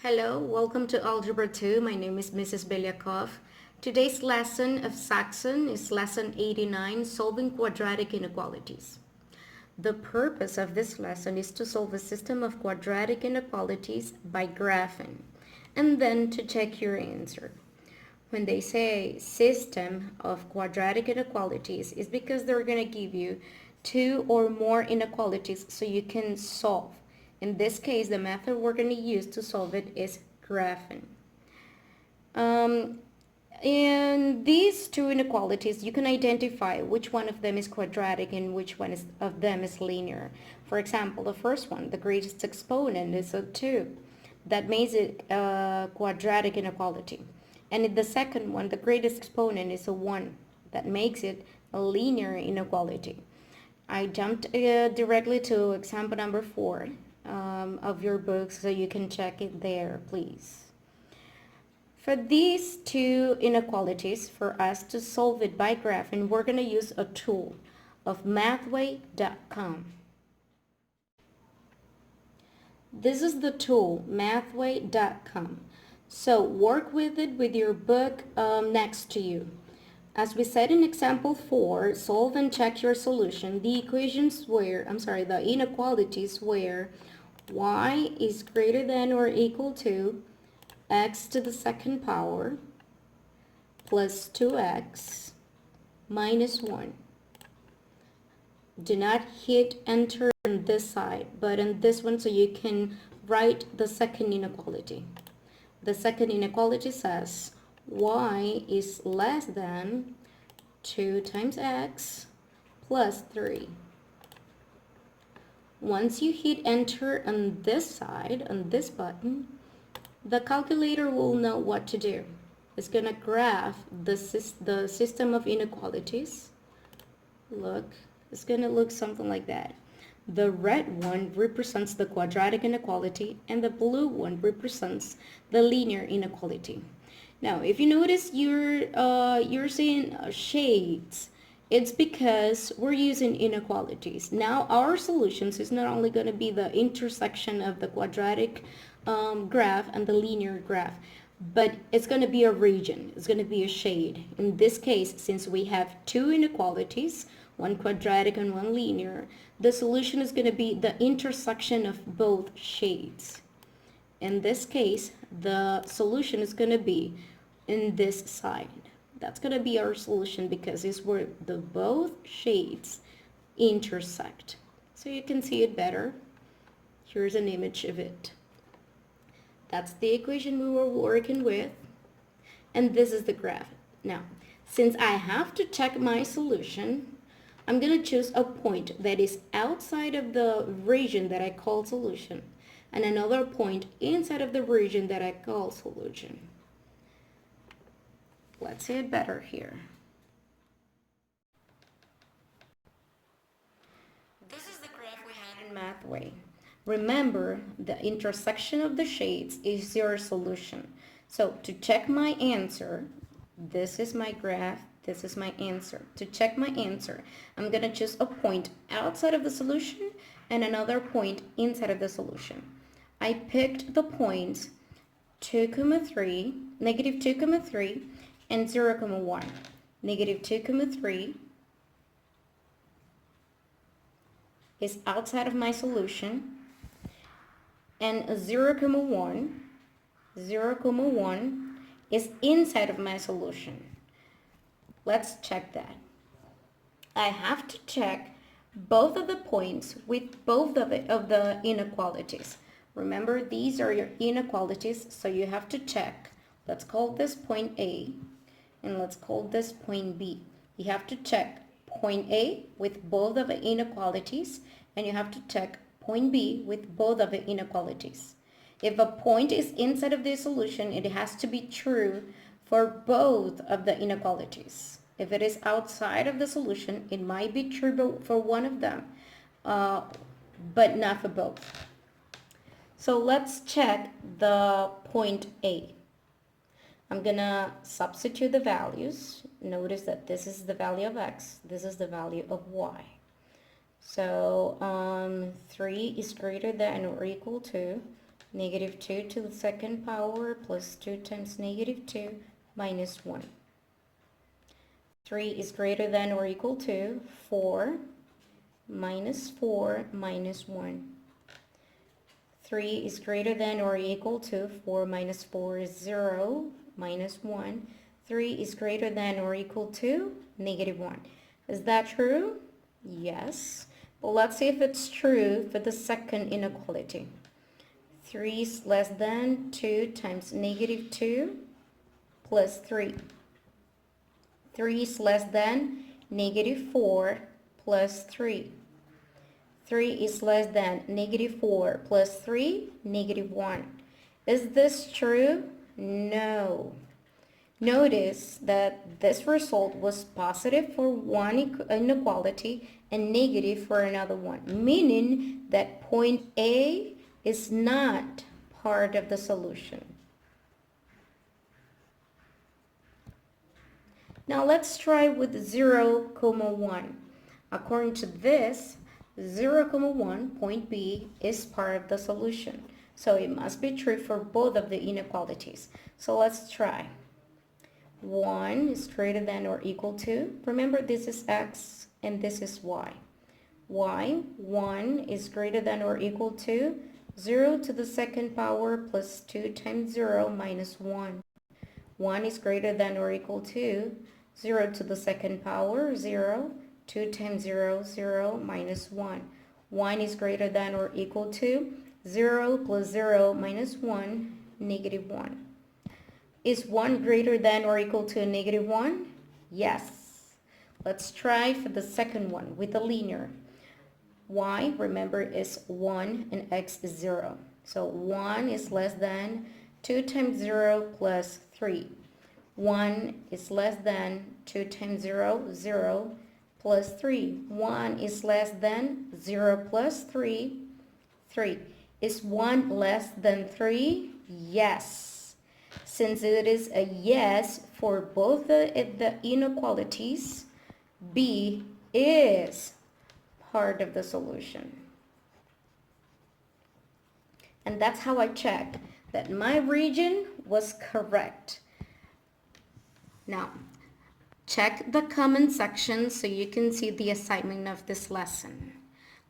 Hello, welcome to Algebra 2. My name is Mrs. Belyakov. Today's lesson of Saxon is lesson 89, solving quadratic inequalities. The purpose of this lesson is to solve a system of quadratic inequalities by graphing, and then to check your answer. When they say system of quadratic inequalities, it's because they're going to give you two or more inequalities so you can solve. In this case, the method we're going to use to solve it is graphing. In these two inequalities, you can identify which one of them is quadratic and which one of them is linear. For example, the first one, the greatest exponent is a 2. That makes it a quadratic inequality. And in the second one, the greatest exponent is a 1. That makes it a linear inequality. I jumped directly to example number 4 of your book, so you can check it there, please. For these two inequalities, for us to solve it by graphing, we're going to use a tool of mathway.com. This is the tool, mathway.com. So work with it with your book next to you. As we said in example 4, solve and check your solution. The inequalities where y is greater than or equal to x to the second power plus 2x minus 1. Do not hit enter on this side, but on this one so you can write the second inequality. The second inequality says y is less than 2 times x plus 3. Once you hit enter on this side, on this button, the calculator will know what to do. It's going to graph the system of inequalities. Look, it's going to look something like that. The red one represents the quadratic inequality and the blue one represents the linear inequality. Now, if you notice you're seeing shades, it's because we're using inequalities. Now, our solutions is not only going to be the intersection of the quadratic graph and the linear graph, but it's going to be a region. It's going to be a shade. In this case, since we have two inequalities, one quadratic and one linear, the solution is going to be the intersection of both shades. In this case, the solution is going to be in this side. That's going to be our solution because it's where the both shades intersect. So you can see it better. Here's an image of it. That's the equation we were working with. And this is the graph. Now, since I have to check my solution, I'm going to choose a point that is outside of the region that I call solution and another point inside of the region that I call solution. Let's see it better here. This is the graph we had in Mathway. Remember, the intersection of the shades is your solution. So to check my answer, this is my graph, this is my answer. To check my answer, I'm going to choose a point outside of the solution and another point inside of the solution. I picked the points 2,3, negative 2,3, and 0,1. Negative 2,3 is outside of my solution, and 0,1 is inside of my solution. Let's check that. I have to check both of the points with both of the inequalities. Remember, these are your inequalities, so you have to check. Let's call this point A, and let's call this point B. You have to check point A with both of the inequalities, and you have to check point B with both of the inequalities. If a point is inside of the solution, it has to be true for both of the inequalities. If it is outside of the solution, it might be true for one of them, but not for both. So let's check the point A. I'm going to substitute the values. Notice that this is the value of x, this is the value of y. So 3 is greater than or equal to Negative 2 to the second power plus 2 times negative 2 minus 1. 3 is greater than or equal to 4 minus 4 minus 1. 3 is greater than or equal to 4 minus 4 is 0 minus 1. 3 is greater than or equal to negative 1. Is that true? Yes. But let's see if it's true for the second inequality. 3 is less than 2 times negative 2 plus 3. 3 is less than negative 4 plus 3. 3 is less than negative 4 plus 3, negative 1. Is this true? No. Notice that this result was positive for one inequality and negative for another one, meaning that point A is not part of the solution. Now let's try with 0, 1. According to this, 0, 1, point B is part of the solution. So it must be true for both of the inequalities. So let's try. 1 is greater than or equal to, remember this is x and this is y. 1 is greater than or equal to 0 to the second power plus 2 times 0 minus 1. 1 is greater than or equal to 0 to the second power, 0, 2 times 0, 0 minus 1. 1 is greater than or equal to 0 plus 0 minus 1, negative 1. Is 1 greater than or equal to a negative 1? Yes. Let's try for the second one with the linear. Y, remember, is 1 and x is 0. So 1 is less than 2 times 0 plus 3. 1 is less than 2 times 0, 0 plus 3. 1 is less than 0 plus 3, 3. Is 1 less than 3? Yes. Since it is a yes for both the inequalities, B is part of the solution. And that's how I checked that my region was correct. Now, check the comment section so you can see the assignment of this lesson.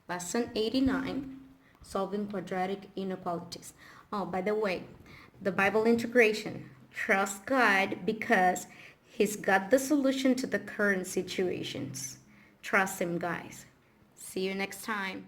Lesson 89, solving quadratic inequalities. Oh, by the way, the Bible integration. Trust God because He's got the solution to the current situations. Trust Him, guys. See you next time.